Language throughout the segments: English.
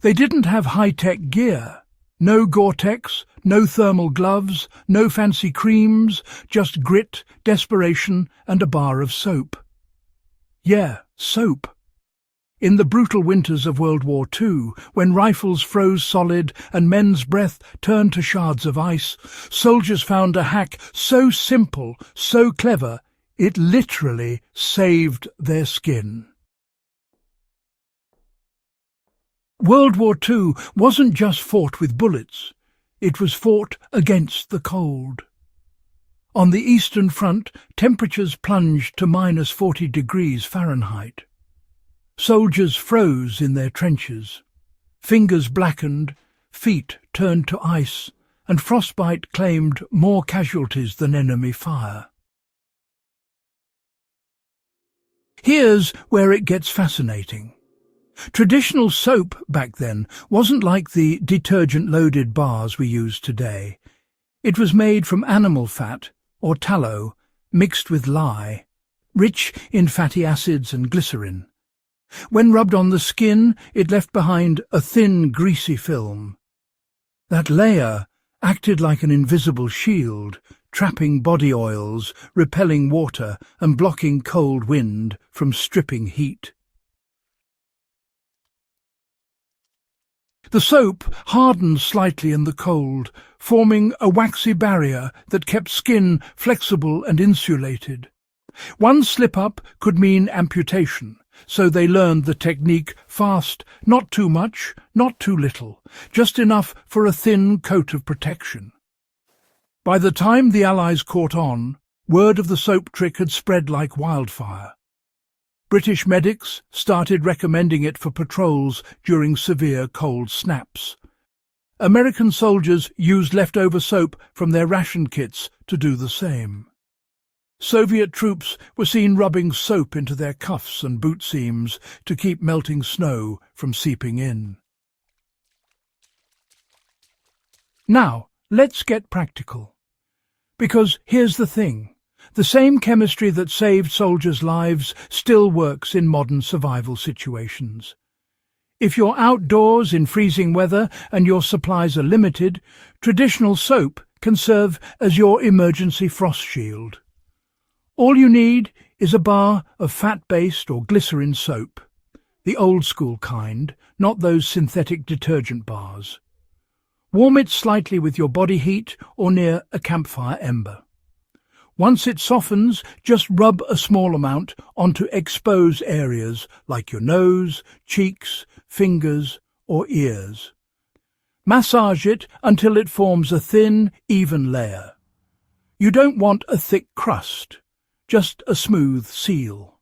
They didn't have high-tech gear. No Gore-Tex, no thermal gloves, no fancy creams, just grit, desperation, and a bar of soap. Yeah, soap. In the brutal winters of World War II, when rifles froze solid and men's breath turned to shards of ice, soldiers found a hack so simple, so clever, it literally saved their skin. World War II wasn't just fought with bullets, it was fought against the cold. On the Eastern Front, temperatures plunged to -40 degrees Fahrenheit. Soldiers froze in their trenches. Fingers blackened, feet turned to ice, and frostbite claimed more casualties than enemy fire. Here's where it gets fascinating. Traditional soap back then wasn't like the detergent-loaded bars we use today. It was made from animal fat, or tallow, mixed with lye, rich in fatty acids and glycerin. When rubbed on the skin, it left behind a thin, greasy film. That layer acted like an invisible shield, trapping body oils, repelling water, and blocking cold wind from stripping heat. The soap hardened slightly in the cold, forming a waxy barrier that kept skin flexible and insulated. One slip-up could mean amputation, so they learned the technique fast, not too much, not too little, just enough for a thin coat of protection. By the time the Allies caught on, word of the soap trick had spread like wildfire. British medics started recommending it for patrols during severe cold snaps. American soldiers used leftover soap from their ration kits to do the same. Soviet troops were seen rubbing soap into their cuffs and boot seams to keep melting snow from seeping in. Now, let's get practical. Because here's the thing. The same chemistry that saved soldiers' lives still works in modern survival situations. If you're outdoors in freezing weather and your supplies are limited, traditional soap can serve as your emergency frost shield. All you need is a bar of fat-based or glycerin soap, the old-school kind, not those synthetic detergent bars. Warm it slightly with your body heat or near a campfire ember. Once it softens, just rub a small amount onto exposed areas like your nose, cheeks, fingers, or ears. Massage it until it forms a thin, even layer. You don't want a thick crust, just a smooth seal.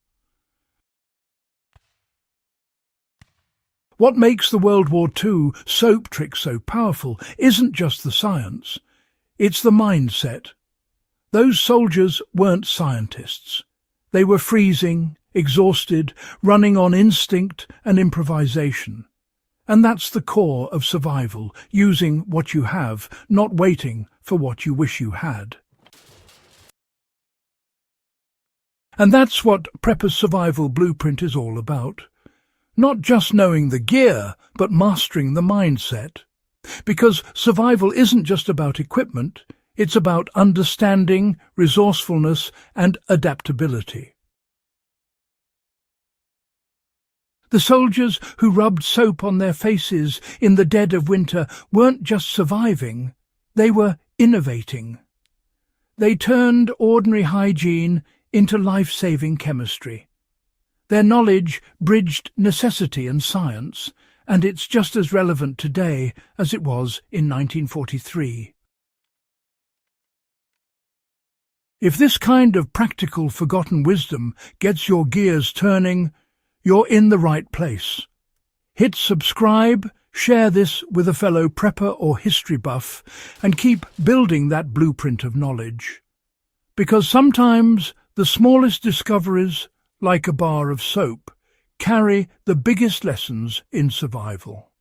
What makes the World War II soap trick so powerful isn't just the science, it's the mindset. Those soldiers weren't scientists. They were freezing, exhausted, running on instinct and improvisation. And that's the core of survival, using what you have, not waiting for what you wish you had. And that's what Prepper's Survival Blueprint is all about. Not just knowing the gear, but mastering the mindset. Because survival isn't just about equipment, it's about understanding, resourcefulness, and adaptability. The soldiers who rubbed soap on their faces in the dead of winter weren't just surviving, they were innovating. They turned ordinary hygiene into life-saving chemistry. Their knowledge bridged necessity and science, and it's just as relevant today as it was in 1943. If this kind of practical, forgotten wisdom gets your gears turning, you're in the right place. Hit subscribe, share this with a fellow prepper or history buff, and keep building that blueprint of knowledge. Because sometimes the smallest discoveries, like a bar of soap, carry the biggest lessons in survival.